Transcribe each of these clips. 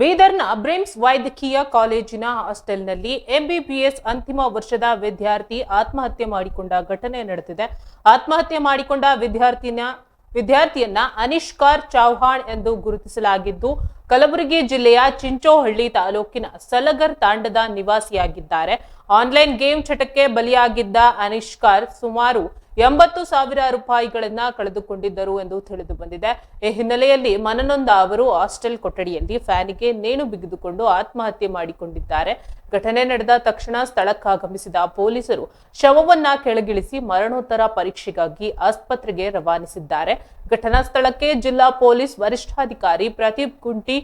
ಬೀದರ್ನ BRIMS ವೈದ್ಯಕೀಯ ಕಾಲೇಜಿನ ಹಾಸ್ಟೆಲ್ನಲ್ಲಿ ಎಂಬಿಬಿಎಸ್ ಅಂತಿಮ ವರ್ಷದ ವಿದ್ಯಾರ್ಥಿ ಆತ್ಮಹತ್ಯೆ ಮಾಡಿಕೊಂಡ ಘಟನೆ ನಡೆದಿದೆ. ಆತ್ಮಹತ್ಯೆ ಮಾಡಿಕೊಂಡ ವಿದ್ಯಾರ್ಥಿಯನ್ನ ಅನಿಷ್ಕಾರ್ ಚೌಹಾಣ್ ಎಂದು ಗುರುತಿಸಲಾಗಿದ್ದು, ಕಲಬುರಗಿ ಜಿಲ್ಲೆಯ ಚಿಂಚೋಹಳ್ಳಿ ತಾಲೂಕಿನ ಸಲಗರ್ ತಾಂಡದ ನಿವಾಸಿಯಾಗಿದ್ದಾರೆ. ಆನ್ಲೈನ್ ಗೇಮ್ ಚಟಕ್ಕೆ ಬಲಿಯಾಗಿದ್ದ ಅನಿಷ್ಕಾರ್ ಸುಮಾರು 80,000 ರೂಪಾಯಿಗಳನ್ನ ಕಳೆದುಕೊಂಡಿದ್ದರು ಎಂದು ತಿಳಿದು ಬಂದಿದೆ. ಈ ಹಿನ್ನೆಲೆಯಲ್ಲಿ ಮನನೊಂದ ಅವರು ಹಾಸ್ಟೆಲ್ ಕೊಠಡಿಯಲ್ಲಿ ಫ್ಯಾನಿಗೆ ನೇಣು ಬಿಗಿದುಕೊಂಡು ಆತ್ಮಹತ್ಯೆ ಮಾಡಿಕೊಂಡಿದ್ದಾರೆ. ಘಟನೆ ನಡೆದ ತಕ್ಷಣ ಸ್ಥಳಕ್ಕಾಗಮಿಸಿದ ಪೊಲೀಸರು ಶವವನ್ನ ಕೆಳಗಿಳಿಸಿ ಮರಣೋತ್ತರ ಪರೀಕ್ಷೆಗಾಗಿ ಆಸ್ಪತ್ರೆಗೆ ರವಾನಿಸಿದ್ದಾರೆ. ಘಟನಾ ಸ್ಥಳಕ್ಕೆ ಜಿಲ್ಲಾ ಪೊಲೀಸ್ ವರಿಷ್ಠಾಧಿಕಾರಿ ಪ್ರದೀಪ್ ಗುಂಟಿ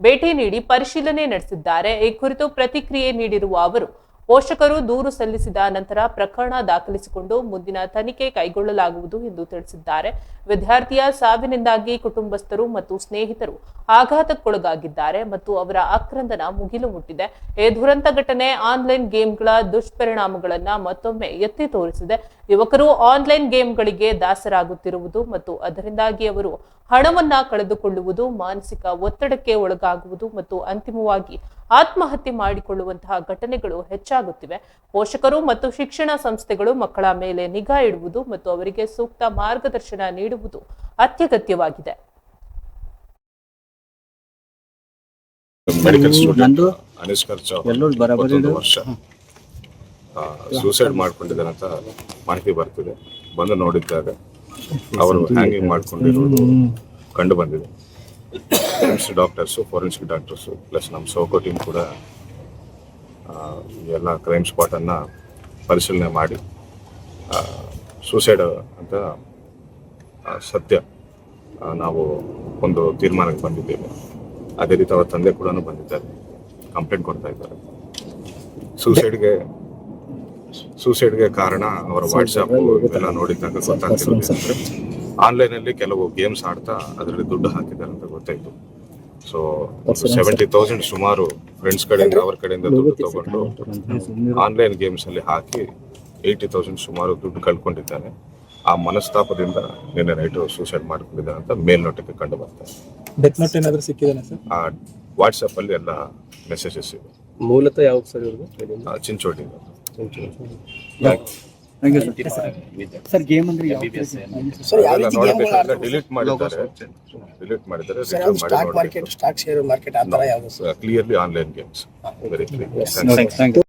ಭೇಟಿ ನೀಡಿ ಪರಿಶೀಲನೆ ನಡೆಸಿದ್ದಾರೆ. ಈ ಕುರಿತು ಪ್ರತಿಕ್ರಿಯೆ ನೀಡಿರುವ ಅವರು, ಪೋಷಕರು ದೂರು ಸಲ್ಲಿಸಿದ ನಂತರ ಪ್ರಕರಣ ದಾಖಲಿಸಿಕೊಂಡು ಮುಂದಿನ ತನಿಖೆ ಕೈಗೊಳ್ಳಲಾಗುವುದು ಎಂದು ತಿಳಿಸಿದ್ದಾರೆ. ವಿದ್ಯಾರ್ಥಿಯ ಸಾವಿನಿಂದಾಗಿ ಕುಟುಂಬಸ್ಥರು ಮತ್ತು ಸ್ನೇಹಿತರು ಆಘಾತಕ್ಕೊಳಗಾಗಿದ್ದಾರೆ ಮತ್ತು ಅವರ ಆಕ್ರಂದನ ಮುಗಿಲು ಮುಟ್ಟಿದೆ. ಈ ದುರಂತ ಘಟನೆ ಆನ್ಲೈನ್ ಗೇಮ್ಗಳ ದುಷ್ಪರಿಣಾಮಗಳನ್ನ ಮತ್ತೊಮ್ಮೆ ಎತ್ತಿ ತೋರಿಸಿದೆ. ಯುವಕರು ಆನ್ಲೈನ್ ಗೇಮ್ಗಳಿಗೆ ದಾಸರಾಗುತ್ತಿರುವುದು ಮತ್ತು ಅದರಿಂದಾಗಿ ಅವರು ಹಣವನ್ನ ಕಳೆದುಕೊಳ್ಳುವುದು, ಮಾನಸಿಕ ಒತ್ತಡಕ್ಕೆ ಒಳಗಾಗುವುದು ಮತ್ತು ಅಂತಿಮವಾಗಿ ಆತ್ಮಹತ್ಯೆ ಮಾಡಿಕೊಳ್ಳುವಂತಹ ಘಟನೆಗಳು ಹೆಚ್ಚಾಗುತ್ತಿವೆ. ಪೋಷಕರು ಮತ್ತು ಶಿಕ್ಷಣ ಸಂಸ್ಥೆಗಳು ಮಕ್ಕಳ ಮೇಲೆ ನಿಗಾ ಇಡುವುದು ಮತ್ತು ಅವರಿಗೆ ಸೂಕ್ತ ಮಾರ್ಗದರ್ಶನ ನೀಡುವುದು ಅತ್ಯಗತ್ಯವಾಗಿದೆ. ಮೆಡಿಕಲ್ ಸ್ಟೂಡೆಂಟ್ ಅನಿಷ್ಕರ್ ಚೌಹಾಣ್ ವರ್ಷ ಸೂಸೈಡ್ ಮಾಡ್ಕೊಂಡಿದ್ದಾರೆ ಅಂತ ಮಾಹಿತಿ ಬರ್ತಿದೆ. ಬಂದು ನೋಡಿದ್ದಾಗ ಅವರು ಹ್ಯಾಂಗಿಂಗ್ ಮಾಡ್ಕೊಂಡಿರೋದು ಕಂಡು ಬಂದಿದೆ. ಡಾಕ್ಟರ್ಸು, ಫೋರೆನ್ಸಿಕ್ ಡಾಕ್ಟರ್ಸು ಪ್ಲಸ್ ನಮ್ಮ ಸೋಕೋ ಟೀಮ್ ಕೂಡ ಎಲ್ಲ ಕ್ರೈಮ್ ಸ್ಪಾಟನ್ನು ಪರಿಶೀಲನೆ ಮಾಡಿ ಸೂಸೈಡ್ ಅಂತ ಸತ್ಯ ನಾವು ಒಂದು ತೀರ್ಮಾನಕ್ಕೆ ಬಂದಿದ್ದೇವೆ. ಅದೇ ರೀತಿ ಅವರ ತಂದೆ ಕೂಡ ಬಂದಿದ್ದಾರೆ, ಕಂಪ್ಲೇಂಟ್ ಕೊಡ್ತಾ ಇದ್ದಾರೆ. ಸೂಸೈಡ್ಗೆ ಕಾರಣ ಅವರ ವಾಟ್ಸಪ್ ಇವೆಲ್ಲ ನೋಡಿದಾಗ ಗೊತ್ತಾಗ್ತಿರೋದು, ಆನ್ಲೈನಲ್ಲಿ ಕೆಲವು ಗೇಮ್ಸ್ ಆಡ್ತಾ ಅದರಲ್ಲಿ ದುಡ್ಡು ಹಾಕಿದ್ದಾರೆ ಅಂತ ಗೊತ್ತಾಯ್ತು. ಸೊ 70,000 ಸುಮಾರು ಫ್ರೆಂಡ್ಸ್ ಕಡೆಯಿಂದ ಅವ್ರ ಕಡೆಯಿಂದ ದುಡ್ಡು ತಗೊಂಡು ಆನ್ಲೈನ್ ಗೇಮ್ಸ್ ಅಲ್ಲಿ ಹಾಕಿ 80,000 ಸುಮಾರು ದುಡ್ಡು ಕಳ್ಕೊಂಡಿದ್ದಾನೆ. ಆ ಮನಸ್ತಾಪದಿಂದ ನಿನ್ನೆ ನೈಟ್ ಸೂಸೈಡ್ ಮಾಡ್ಕೊಂಡಿದ್ದಾನೆ ಅಂತ ಮೇಲ್ನೋಟಕ್ಕೆ ಕಂಡು ಬರ್ತಾರೆ. ಡೆತ್ ನೋಟ್ ಏನಾದರೂ ಸಿಕ್ಕಿದೆನಾ ಸರ್? ಆ ವಾಟ್ಸಪ್ ಅಲ್ಲಿ ಎಲ್ಲ ಮೆಸೇಜಸ್ ಇವೆ. ಮೂಲತಃ ಯಾವ ಸರ್ ಇವರು? ಚಿಂಚೋಟಿ. ಸರ್ ಗೇಮ್ ಅಂದ್ರೆ ಡಿಲೀಟ್ ಮಾಡಿದ್ದಾರೆ. ಸ್ಟಾಕ್ ಶೇರ್ ಮಾರ್ಕೆಟ್ ಆ ತರ ಯಾವುದು? Clearly online games. Very clear.